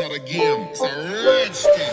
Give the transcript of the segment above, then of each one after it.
not a game, it's a rich thing.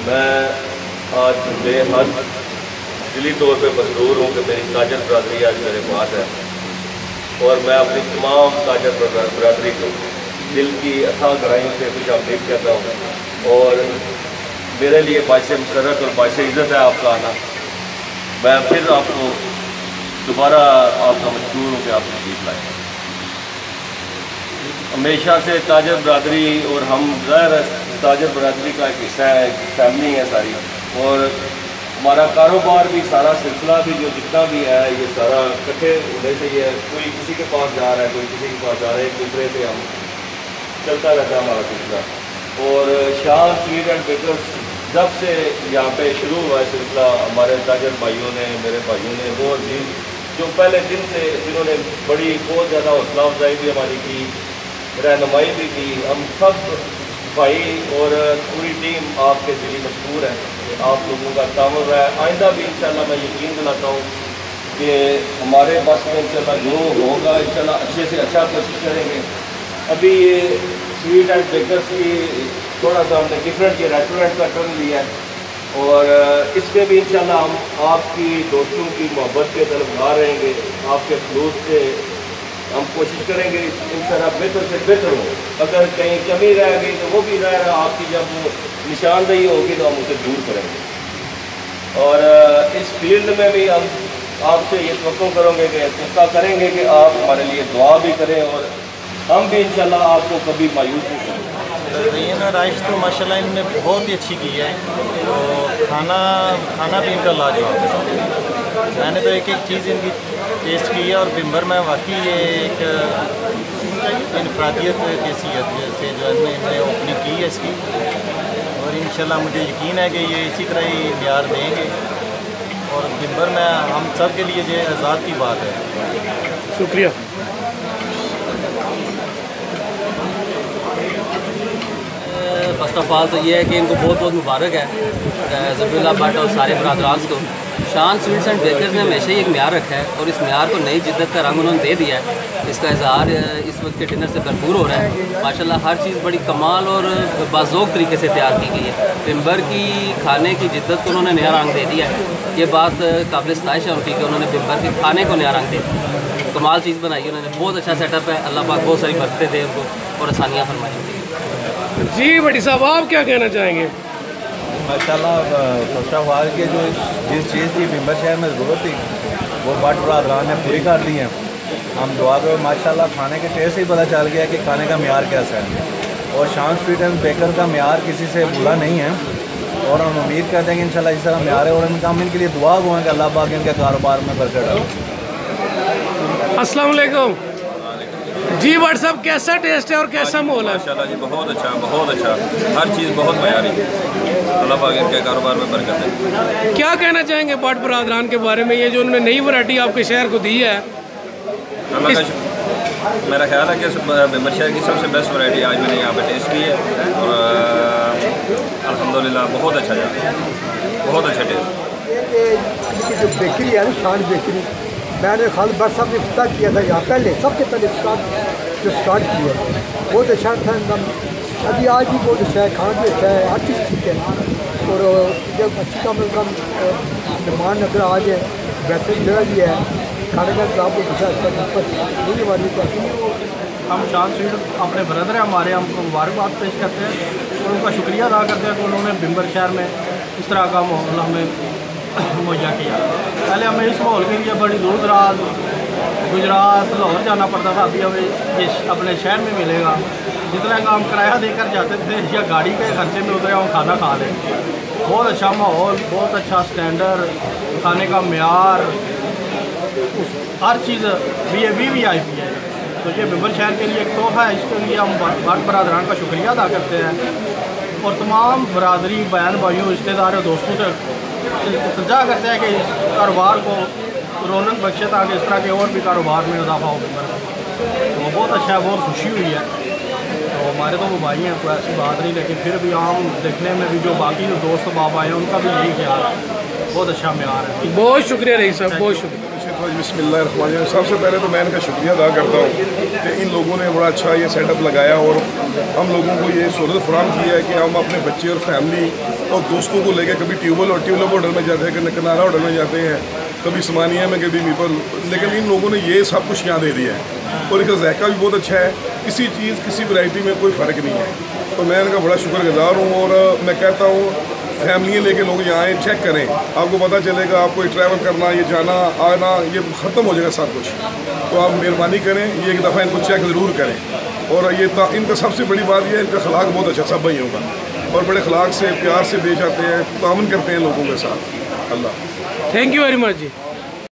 मैं आज बेहद दिली तौर पे मसरूर हूँ कि मेरी ताजर बरादरी आज मेरे पास है और मैं अपनी तमाम ताजर बरादरी को दिल की अथाह गहराइयों से कुछ अपडेट करता हूँ और मेरे लिए बाइस मसरत और बाइस इज़्ज़त है आपका आना। मैं फिर आपको दोबारा आपका मशहूर हूँ कि आप तशरीफ़ लाएँ। हमेशा से ताजर बरादरी और हम ज़ाहिर ताजर बरादरी का एक हिस्सा है, फैमिली है सारी, और हमारा कारोबार भी सारा सिलसिला भी जो जितना भी है ये सारा इकट्ठे होने से ही है। कोई किसी के पास जा रहा है, कोई किसी के पास जा रहा है, एक दूसरे से हम चलता रहता है हमारा सिलसिला। और शान स्वीट एंड बेकर्स जब से यहाँ पे शुरू हुआ है सिलसिला, हमारे ताजर भाइयों ने, मेरे भाइयों ने, वो दिन जो पहले दिन से जिन्होंने बड़ी बहुत ज़्यादा हौसला अफजाई भी हमारी की, रहनुमाई भी की, हम सब भाई और पूरी टीम आपके दिली मशहूर है। आप लोगों का तामुल है, आइंदा भी इंशाल्लाह मैं यकीन दिलाता हूँ कि हमारे बस में इंशाल्लाह जो होगा इंशाल्लाह अच्छे से अच्छा कोशिश करेंगे। अभी ये स्वीट एंड बेकर्स की थोड़ा सा हमने डिफरेंट ये रेस्टोरेंट का टर्न लिया है और इसमें भी इंशाल्लाह हम आपकी दोस्तों की मोहब्बत के तरफदार रहेंगे। आपके फ्लूस से हम कोशिश करेंगे इंशाल्लाह बेहतर से बेहतर हो। अगर कहीं कमी रह गई तो वो भी रह आपकी जब निशानदेही होगी तो हम उसे दूर करेंगे। और इस फील्ड में भी हम आपसे ये तवक्को करेंगे कि आप हमारे लिए दुआ भी करें और हम भी इंशाल्लाह आपको कभी मायूस नहीं करेंगे। रैयन और आइश तो माशाल्लाह इनने बहुत ही अच्छी की है, तो खाना भी इनका लाजवाब है। मैंने तो एक एक चीज़ इनकी टेस्ट की है और बिम्बर में वाकई ये एक इनफरादियत कैसियत से जो है इनने ओपनिंग की है इसकी, और इंशाल्लाह मुझे यकीन है कि ये इसी तरह ही प्यार देंगे और बिम्बर में हम सब के लिए जो एजाज़ की बात है। शुक्रिया। फर्स्ट ऑफ ऑल तो ये है कि इनको बहुत बहुत मुबारक है ज़बीउल्लाह भट्ट और सारे बरादरान को। शान स्वीट्स एंड बेकर्स ने हमेशा ही एक म्यार रखा है और इस म्यार को नई जिद्दत का रंग उन्होंने दे दिया है। इसका इजहार इस वक्त के डिनर से भरपूर हो रहा है। माशाल्लाह हर चीज़ बड़ी कमाल और बाज़ौक़ तरीके से तैयार की गई है। बिम्बर की खाने की जिद्दत को उन्होंने नया रंग दे दिया है। ये बात काबिल सताइश है उनकी कि उन्होंने बिम्बर के खाने को नया रंग दे दिया। कमाल चीज़ बनाई उन्होंने, बहुत अच्छा सेटअप है। अल्लाह पाक बहुत सारी बरकतें दे उनको और आसानियाँ फरमाएँ। जी भट्टी साहब, आप क्या कहना चाहेंगे? माशाल्लाह खुशहाल के जो जिस चीज़ की बिम्बर शहर में ज़रूरत थी वो भट्ट बरादरान ने पूरी कर दी है। हम दुआ करो, माशाल्लाह खाने के टेस्ट से ही पता चल गया कि खाने का म्यार कैसा है। और शान स्वीट एंड बेकर का म्यार किसी से बुरा नहीं है, और हम उम्मीद करते हैं कि इंशाल्लाह इस तरह म्यार है, और इनका हम इनके लिए दुआ हुआ कि अल्लाह पाक इनके कारोबार में बरकत डाले। अस्सलाम वालेकुम जी। भाट साहब कैसा टेस्ट है और कैसा माहौल है? माशाल्लाह जी बहुत अच्छा, हर चीज़ बहुत मयारी। अल्लाह पाक इनके कारोबार में बरकत है। क्या कहना चाहेंगे भाट बरादरान के बारे में, ये जो उन्होंने नई वैरायटी आपके शहर को दी है? मेरा ख्याल है कि बिम्बर शहर की सबसे बेस्ट वैरायटी आज मैंने यहाँ पे टेस्ट की है, और अल्हम्दुलिल्लाह बहुत अच्छा है, बहुत अच्छा टेस्ट। जो बेकरी है ना, शान बेकरी, मैंने खालिद भट्ट साहब ने इफ्तार किया था यहाँ पहले, सबसे पहले स्टार्ट किया, बहुत अच्छा था एकदम। अभी आज भी बहुत अच्छा है, खाना भी अच्छा है, हर चीज़ ठीक है। और जब अच्छी कम मेहमान नजर आ जाए, वैसे जगह भी है, खाने का इंतजाम बहुत अच्छा हमारी। हम शान स्वीट अपने ब्रदर हैं हमारे, हम उनको मुबारकबाद पेश करते हैं और उनका शुक्रिया अदा करते हैं कि उन्होंने बिम्बर शहर में इस तरह का माहौल हमें मुहैया किया। पहले हमें इस माहौल के लिए बड़ी दूर दराज गुजरात लाहौर जाना पड़ता था, अभी हमें ये अपने शहर में मिलेगा। जितना का हम किराया देकर जाते थे या गाड़ी के खर्चे में उतरे हम खाना खा लें। बहुत अच्छा माहौल, बहुत अच्छा स्टैंडर्ड, खाने का म्यार, हर चीज़ VIP है। तो ये बिम्बर शहर के लिए एक तोहफा है, इसके लिए हम भाट बरादरान का शुक्रिया अदा करते हैं और तमाम बरादरी बहन भाइयों रिश्तेदारों दोस्तों से इल्तिजा करते हैं कि इस कारोबार को रौनक बख्शे ताकि इस तरह के और भी कारोबार में इजाफा हो। तो बहुत अच्छा है, बहुत खुशी हुई है। तो हमारे तो वो भाई हैं, कोई ऐसी बात नहीं, लेकिन फिर भी आम देखने में भी जो बाकी जो दोस्त बाबा हैं उनका भी यही ख्याल है, बहुत अच्छा म्यार है। बहुत शुक्रिया रईस साहब, बहुत शुक्रिया। बिस्मिल्लाहिर्रहमानिर्रहीम। सबसे पहले तो मैं इनका शुक्रिया अदा करता हूँ कि इन लोगों ने बड़ा अच्छा ये सेटअप लगाया और हम लोगों को ये सहूलत फराहम की है कि हम अपने बच्चे और फैमिली और दोस्तों को लेकर कभी ट्यूबवेल होटल में जाते हैं, कभी किनारा होटल में जाते हैं, कभी समानिया में, कभी मीपर, लेकिन इन लोगों ने ये सब कुछ यहाँ दे दिया है और इसका जायका भी बहुत अच्छा है। किसी चीज़ किसी वैरायटी में कोई फ़र्क नहीं है, तो मैं इनका बड़ा शुक्रगुजार हूँ। और मैं कहता हूँ फैमिली लेके लोग यहाँ आए, चेक करें, आपको पता चलेगा। आपको ट्रैवल करना, ये जाना आना, ये ख़त्म हो जाएगा सब कुछ। तो आप मेहरबानी करें, ये एक दफ़ा इनको चेक ज़रूर करें। और ये इनका सबसे बड़ी बात ये है, इनका अखलाक बहुत अच्छा सब भाइयों का, और बड़े अखलाक से प्यार से पेश आते हैं, तामन करते हैं लोगों के साथ। Allah. Thank you very much ji.